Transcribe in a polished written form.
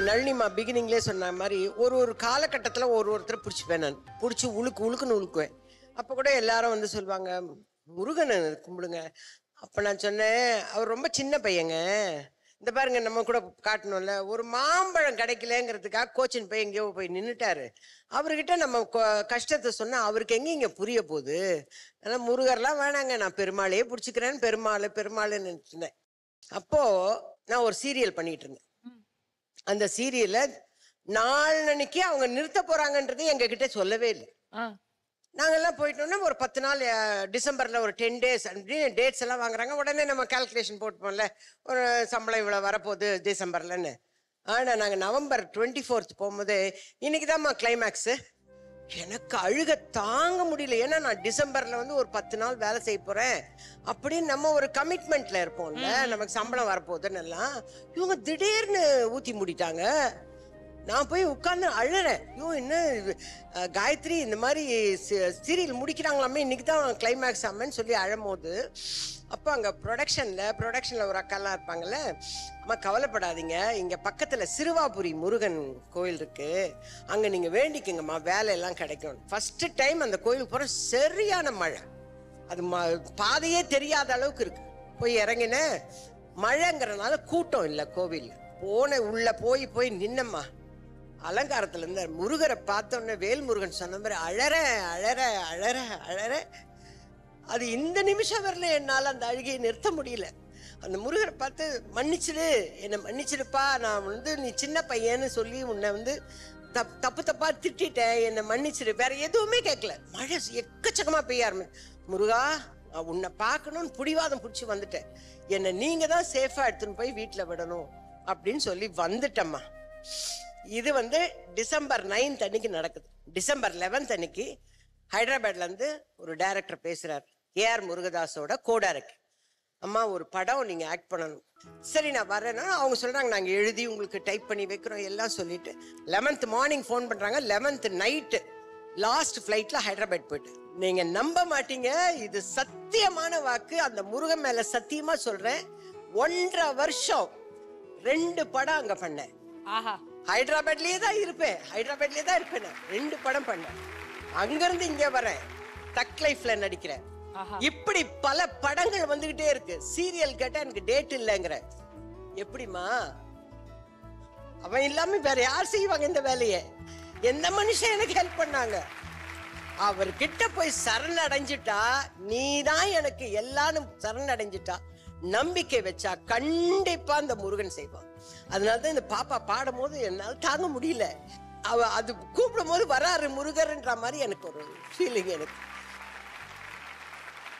நளினிமா பிகினிங்லேயே சொன்ன மாதிரி ஒரு காலகட்டத்தில் ஒருத்தரை பிடிச்சிப்பேன். நான் பிடிச்சி உழுக்குன்னு உழுக்குவேன். அப்போ கூட எல்லாரும் வந்து சொல்லுவாங்க, முருகனை கும்பிடுங்க. அப்போ நான் சொன்னேன், அவர் ரொம்ப சின்ன பையங்க. இந்த பாருங்க, நம்ம கூட காட்டணும்ல, ஒரு மாம்பழம் கிடைக்கலங்கிறதுக்காக கோச்சின் போய் எங்கேயோ போய் நின்றுட்டாரு. அவர்கிட்ட நம்ம கஷ்டத்தை சொன்னா அவருக்கு எங்க இங்க புரிய போகுது. ஆனா முருகர்லாம் வேணாங்க, நான் பெருமாளையே பிடிச்சிக்கிறேன்னு பெருமாள்னு நினைச்சிருந்தேன். அப்போ நான் ஒரு சீரியல் பண்ணிட்டு இருந்தேன். அந்த சீரியல்ல நாளன்னைக்கு அவங்க நிறுத்த போறாங்கன்றது எங்க கிட்ட சொல்லவே இல்லை. நாங்கெல்லாம் போயிட்டோம்னா ஒரு 10 நாள் டிசம்பர்ல ஒரு 10 days அப்படின்னு டேட்ஸ் எல்லாம் வாங்குறாங்க. உடனே நம்ம கால்குலேஷன் போட்டுப்போம்ல, ஒரு சம்பளம் இவ்வளவு வரப்போகுது டிசம்பர்லன்னு. ஆனா நாங்க நவம்பர் 24th போகும்போது இன்னைக்குதான்மா கிளைமேக்ஸ். எனக்கு அழுக தாங்க முடியல. ஏன்னா நான் டிசம்பர்ல வந்து ஒரு 10 நாள் வேலை செய்ய போறேன் அப்படின்னு நம்ம ஒரு கமிட்மெண்ட்ல இருப்போம்ல, நமக்கு சம்பளம் வரப்போகுதுன்னு எல்லாம். இவங்க திடீர்னு ஊத்தி மூடிட்டாங்க. நான் போய் உட்கார்ந்து அழுறேன். ஐயோ, என்ன காயத்ரி இந்த மாதிரி சீரியல் முடிக்கிறாங்களாமே, இன்னைக்கு தான் கிளைமேக்ஸ் ஆமன்னு சொல்லி அழும்போது, அப்போ அங்கே ப்ரொடக்ஷனில் ஒரு அக்காலாம் இருப்பாங்கல்ல, அம்மா கவலைப்படாதீங்க, இங்கே பக்கத்தில் சிறுவாபுரி முருகன் கோயில் இருக்கு, அங்கே நீங்கள் வேண்டிக்கங்கம்மா, வேலையெல்லாம் கிடைக்கும். ஃபர்ஸ்ட் டைம் அந்த கோயிலுக்கு போகிற சரியான மழை. அது பாதையே தெரியாத அளவுக்கு இருக்கு. போய் இறங்கினேன். மழைங்கிறனால கூட்டம் இல்லை கோவில். உள்ள போய் நின்னம்மா. அலங்காரத்துல இருந்த முருகரை பார்த்தோன்னே வேல்முருகன் சொன்ன மாதிரி அழற. அது இந்த நிமிஷம் வரல என்னால அந்த அழுகையை நிறுத்த முடியல. அந்த முருகரை பார்த்து, மன்னிச்சிடு, என்னை மன்னிச்சிடுப்பா, நான் வந்து நீ சின்ன பையன்னு சொல்லி உன்னை வந்து தப்பா திட்டேன், என்னை மன்னிச்சிடு. வேற எதுவுமே கேட்கல. மழை எக்கச்சக்கமா பெய்ய ஆரம்பிச்சு. முருகா, உன்னை பார்க்கணும்னு பிடிவாதம் பிடிச்சி வந்துட்டேன், என்னை நீங்க தான் சேஃபா எடுத்துன்னு போய் வீட்டுல விடணும் அப்படின்னு சொல்லி வந்துட்டம்மா. இது வந்து டிசம்பர் 9th அன்னைக்கு நடக்குது. டிசம்பர் 11th அன்னைக்கு ஹைதராபாத்ல இருந்து ஒரு டைரக்டர் பேசுறாரு, ஏஆர் முருகதாஸோட கோ-டைரக்டர். அம்மா, ஒரு படம் நீங்க ஆக்ட் பண்ணணும். சரி, நான் வரேன்னா அவங்க சொல்றாங்க, நாங்க எழுதி உங்களுக்கு டைப் பண்ணி வைக்கிறோம் எல்லாம் சொல்லிட்டு 11th மார்னிங் ஃபோன் பண்றாங்க. 11th நைட்டு லாஸ்ட் ஃபிளைட்ல ஹைதராபாத் போயிட்டு. நீங்க நம்ப மாட்டீங்க, இது சத்தியமான வாக்கு, அந்த முருகன் மேல சத்தியமா சொல்றேன், 1.5 வருஷம் 2 படம் அங்க பண்ணேன். ஹைதராபாத்லயே தான் இருப்பேன். நான் 2 படம் பண்ணேன். அங்கிருந்து இங்க வரேன், தக் லைஃப்ல நடிக்கிறேன். இப்படி பல படங்கள் வந்துகிட்டே இருக்கு. சீரியல் கேட்டா எனக்கு டேட் இல்லைங்கிற. எப்படிமா, அவன் இல்லாம வேற யார் செய்வாங்க இந்த வேலையை? எந்த மனுஷன் எனக்கு ஹெல்ப் பண்ணாங்க? அவர்கிட்ட போய் சரணடைஞ்சிட்டா, நீதான் எனக்கு எல்லாரும் சரணடைஞ்சிட்டா, நம்பிக்கை வச்சா கண்டிப்பா அந்த முருகன் செய்வான். அதனாலதான் இந்த பாப்பா பாடும் போது என்னால தாங்க முடியல. அது கூப்பிடும் போது வராரு முருகர்ன்ற மாதிரி எனக்கு ஒரு ஃபீலிங் எனக்கு.